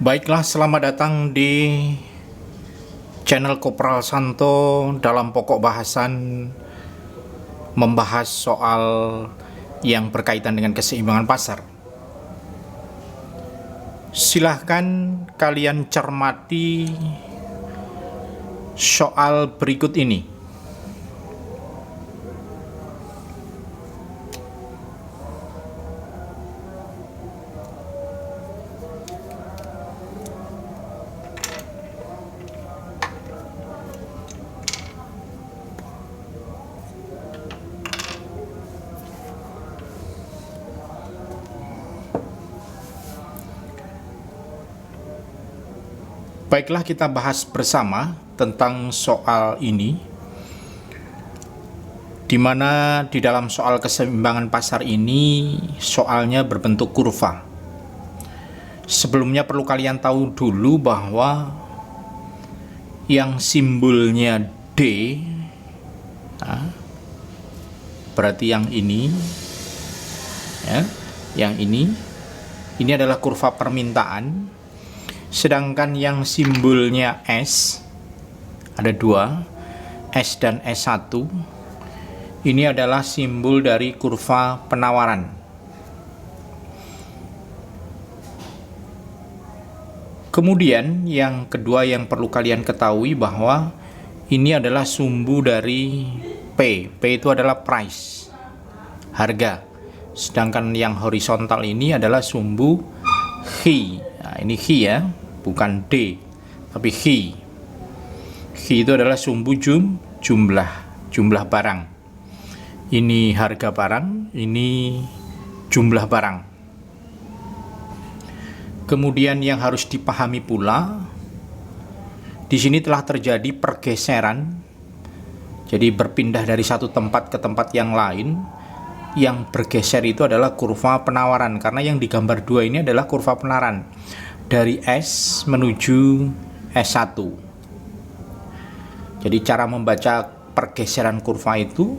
Baiklah, selamat datang di channel Kopral Santo dalam pokok bahasan membahas soal yang berkaitan dengan keseimbangan pasar. Silahkan kalian cermati soal berikut ini. Baiklah, kita bahas bersama tentang soal ini, di mana di dalam soal keseimbangan pasar ini soalnya berbentuk kurva. Sebelumnya perlu kalian tahu dulu bahwa yang simbolnya D, berarti yang ini, yang ini adalah kurva permintaan. Sedangkan yang simbolnya S, ada dua, S dan S1, ini adalah simbol dari kurva penawaran. Kemudian yang kedua yang perlu kalian ketahui bahwa ini adalah sumbu dari P. P itu adalah price, harga. Sedangkan yang horizontal ini adalah sumbu Hi. Nah, ini Hi ya, bukan D, tapi Hi. Hi itu adalah sumbu jumlah barang. Ini harga barang, ini jumlah barang. Kemudian yang harus dipahami pula, di sini telah terjadi pergeseran. Jadi berpindah dari satu tempat ke tempat yang lain. Yang bergeser itu adalah kurva penawaran, karena yang digambar dua ini adalah kurva penawaran dari S menuju S1. Jadi cara membaca pergeseran kurva itu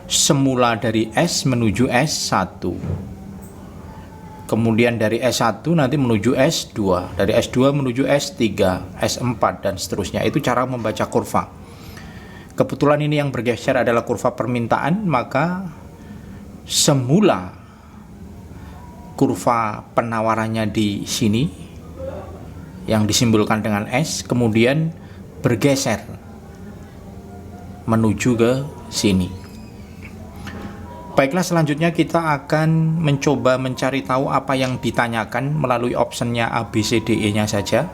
semula dari S menuju S1, kemudian dari S1 nanti menuju S2, dari S2 menuju S3, S4 dan seterusnya. Itu cara membaca kurva. Kebetulan ini yang bergeser adalah kurva permintaan, maka semula kurva penawarannya di sini yang disimbolkan dengan S, kemudian bergeser menuju ke sini. Baiklah, selanjutnya kita akan mencoba mencari tahu apa yang ditanyakan melalui optionnya A, B, C, D, E nya saja.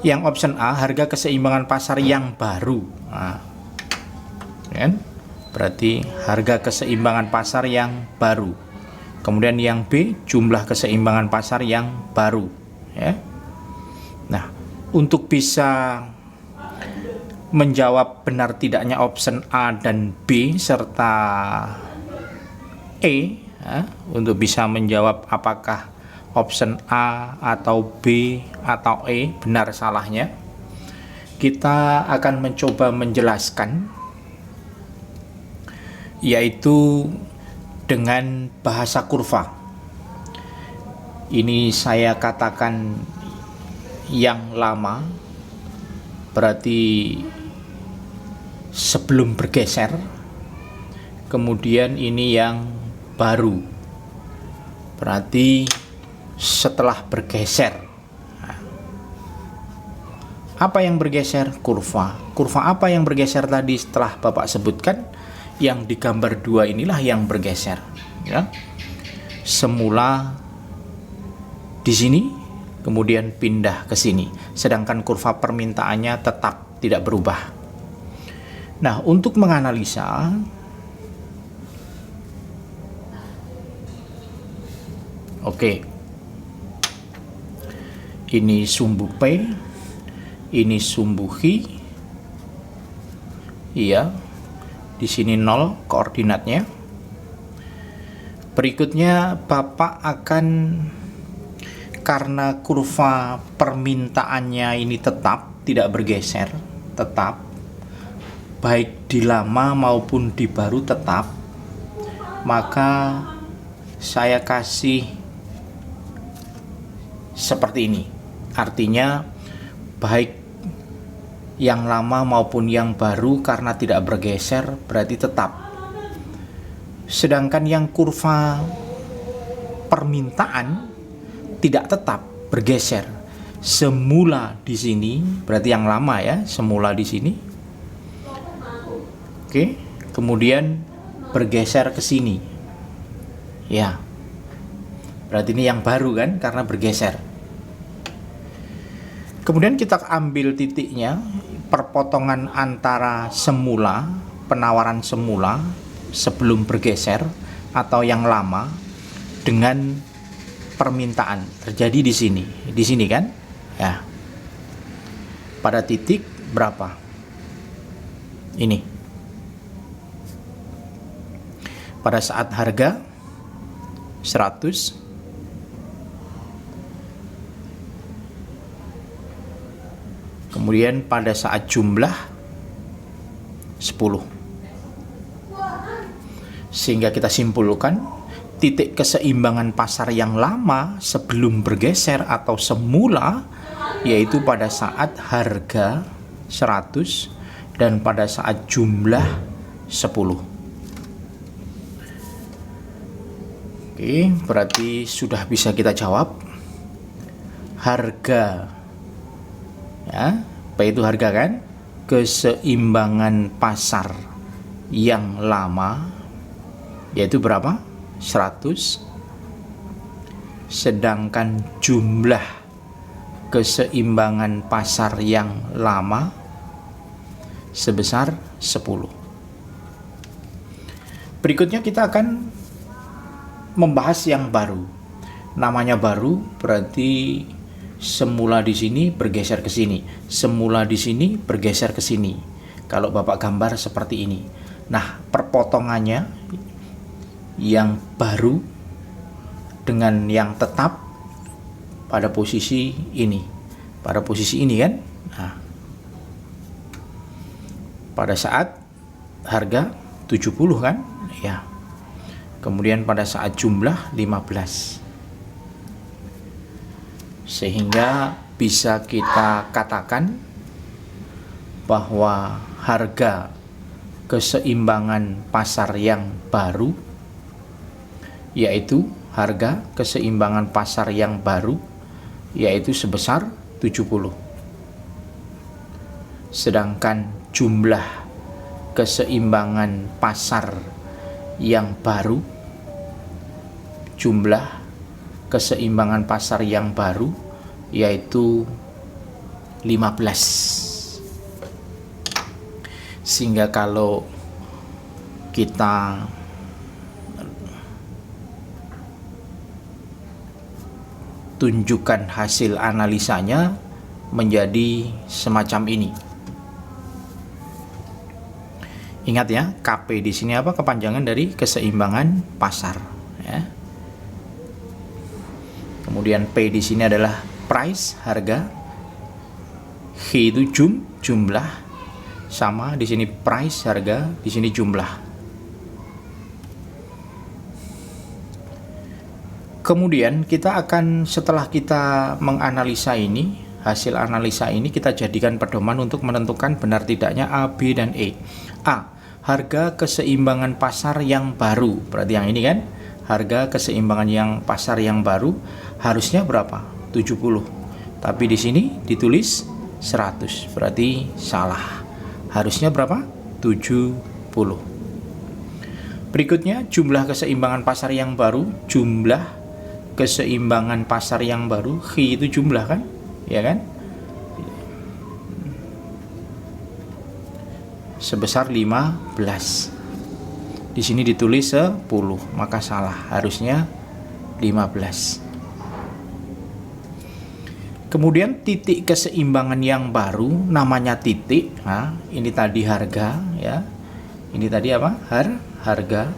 Yang option A, harga keseimbangan pasar yang baru. Berarti harga keseimbangan pasar yang baru. Kemudian yang B, jumlah keseimbangan pasar yang baru, ya. Nah, untuk bisa menjawab benar tidaknya option A dan B serta E, untuk bisa menjawab apakah option A atau B atau E benar salahnya, kita akan mencoba menjelaskan, yaitu dengan bahasa kurva. Ini saya katakan yang lama, berarti sebelum bergeser. Kemudian ini yang baru, berarti setelah bergeser. Apa yang bergeser? Kurva. Kurva apa yang bergeser tadi setelah Bapak sebutkan? Yang digambar dua inilah yang bergeser, ya. Semula di sini, kemudian pindah ke sini. Sedangkan kurva permintaannya tetap tidak berubah. Nah, untuk menganalisa, oke, ini sumbu P, ini sumbu Hi, iya. Di sini 0 koordinatnya. Berikutnya Bapak akan, karena kurva permintaannya ini tetap tidak bergeser, tetap, baik di lama maupun di baru tetap, maka saya kasih seperti ini. Artinya baik yang lama maupun yang baru karena tidak bergeser berarti tetap. Sedangkan yang kurva permintaan tidak tetap, bergeser. Semula di sini berarti yang lama ya, semula di sini. Oke, kemudian bergeser ke sini. Ya. Berarti ini yang baru kan karena bergeser. Kemudian kita ambil titiknya, perpotongan antara semula, penawaran semula sebelum bergeser atau yang lama dengan permintaan terjadi di sini. Di sini kan? Ya. Pada titik berapa? Ini. Pada saat harga 100, kemudian pada saat jumlah 10. Sehingga kita simpulkan titik keseimbangan pasar yang lama sebelum bergeser atau semula yaitu pada saat harga 100 dan pada saat jumlah 10. Oke, berarti sudah bisa kita jawab. Harga ya, P itu harga kan? Keseimbangan pasar yang lama yaitu berapa? 100. Sedangkan jumlah keseimbangan pasar yang lama sebesar 10. Berikutnya kita akan membahas yang baru. Namanya baru berarti semula di sini bergeser ke sini, semula di sini bergeser ke sini. Kalau Bapak gambar seperti ini. Nah, perpotongannya yang baru dengan yang tetap pada posisi ini. Pada posisi ini kan? Nah, pada saat harga 70 kan? Ya. Kemudian pada saat jumlah 15. Sehingga bisa kita katakan bahwa harga keseimbangan pasar yang baru yaitu harga keseimbangan pasar yang baru yaitu sebesar 70. Sedangkan jumlah keseimbangan pasar yang baru, jumlah keseimbangan pasar yang baru yaitu 15. Sehingga kalau kita tunjukkan hasil analisanya menjadi semacam ini. Ingat ya, KP di sini apa? Kepanjangan dari keseimbangan pasar ya. Kemudian P di sini adalah price, harga. H itu jumlah. Sama di sini price, harga, di sini jumlah. Kemudian kita akan, setelah kita menganalisa ini, hasil analisa ini kita jadikan pedoman untuk menentukan benar tidaknya A, B, dan E. A, harga keseimbangan pasar yang baru. Berarti yang ini kan, harga keseimbangan yang pasar yang baru harusnya berapa? 70. Tapi di sini ditulis 100. Berarti salah. Harusnya berapa? 70. Berikutnya jumlah keseimbangan pasar yang baru, jumlah keseimbangan pasar yang baru, H itu jumlah kan, ya kan, sebesar 15. Di sini ditulis 10, maka salah, harusnya 15. Kemudian titik keseimbangan yang baru namanya titik. Nah, ini tadi harga ya. Ini tadi apa? Harga.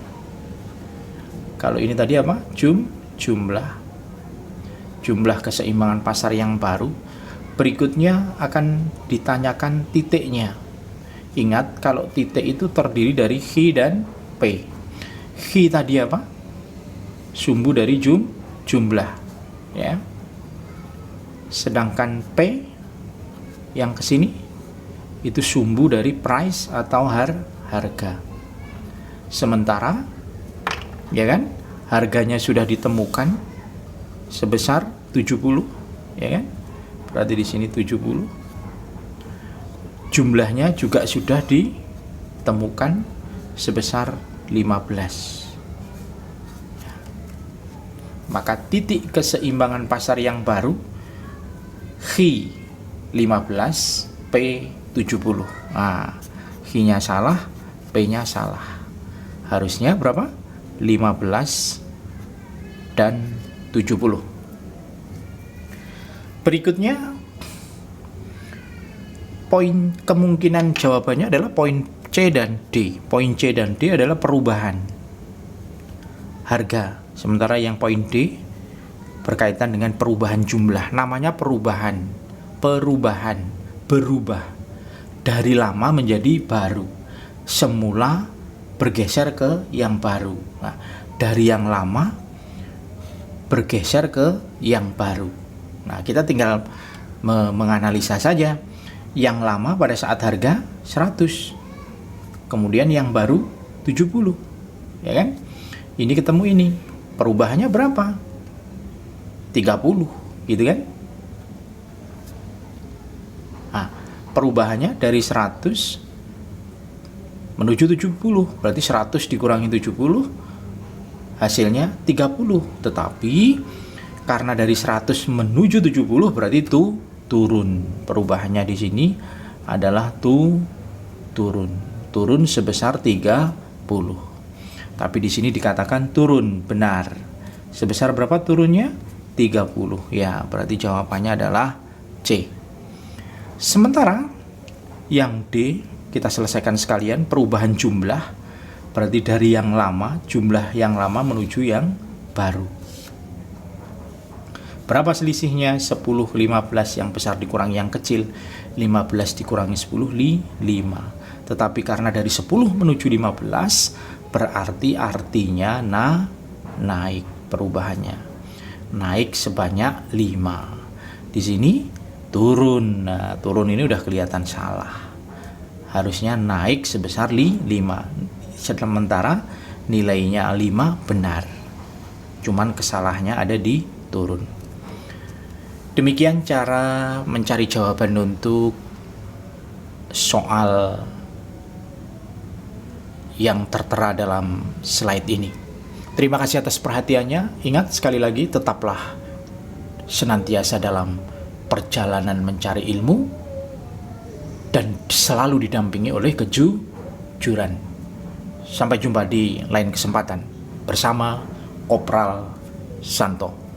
Kalau ini tadi apa? Jumlah keseimbangan pasar yang baru. Berikutnya akan ditanyakan titiknya. Ingat kalau titik itu terdiri dari H dan P. H tadi apa? Sumbu dari jumlah ya. sedangkan P yang ke sini itu sumbu dari price atau harga. Sementara ya kan, harganya sudah ditemukan sebesar 70, ya kan? Berarti di sini 70. Jumlahnya juga sudah ditemukan sebesar 15. Maka titik keseimbangan pasar yang baru Hi 15, P 70. Nah, Hi-nya salah, P-nya salah. Harusnya berapa? 15 dan 70. Berikutnya, poin kemungkinan jawabannya adalah poin C dan D. Poin C dan D adalah perubahan harga. Sementara yang poin D berkaitan dengan perubahan jumlah. Namanya perubahan, berubah. Dari lama menjadi baru. Semula bergeser ke yang baru. Nah, dari yang lama bergeser ke yang baru. Nah, kita tinggal menganalisa saja. Yang lama pada saat harga 100, kemudian yang baru 70, ya kan? Ini ketemu ini, perubahannya berapa? 30, gitu kan? Nah, perubahannya dari 100 menuju 70, berarti 100 dikurangi 70 hasilnya 30. Tetapi karena dari 100 menuju 70 berarti itu turun. Perubahannya di sini adalah turun sebesar 30. Tapi di sini dikatakan turun, benar. Sebesar berapa turunnya? 30. Ya, berarti jawabannya adalah C. Sementara yang D kita selesaikan sekalian, perubahan jumlah, berarti dari yang lama, jumlah yang lama menuju yang baru. Berapa selisihnya? 10, 15, yang besar dikurangi yang kecil, 15 dikurangi 10, 5. Tetapi karena dari 10 menuju 15, berarti artinya naik perubahannya. Naik sebanyak 5. Di sini turun. Nah, turun ini udah kelihatan salah. Harusnya naik sebesar 5. Sementara nilainya 5 benar. Cuman kesalahannya ada di turun. Demikian cara mencari jawaban untuk soal yang tertera dalam slide ini. Terima kasih atas perhatiannya. Ingat sekali lagi, tetaplah senantiasa dalam perjalanan mencari ilmu dan selalu didampingi oleh kejujuran. Sampai jumpa di lain kesempatan bersama Kopral Santo.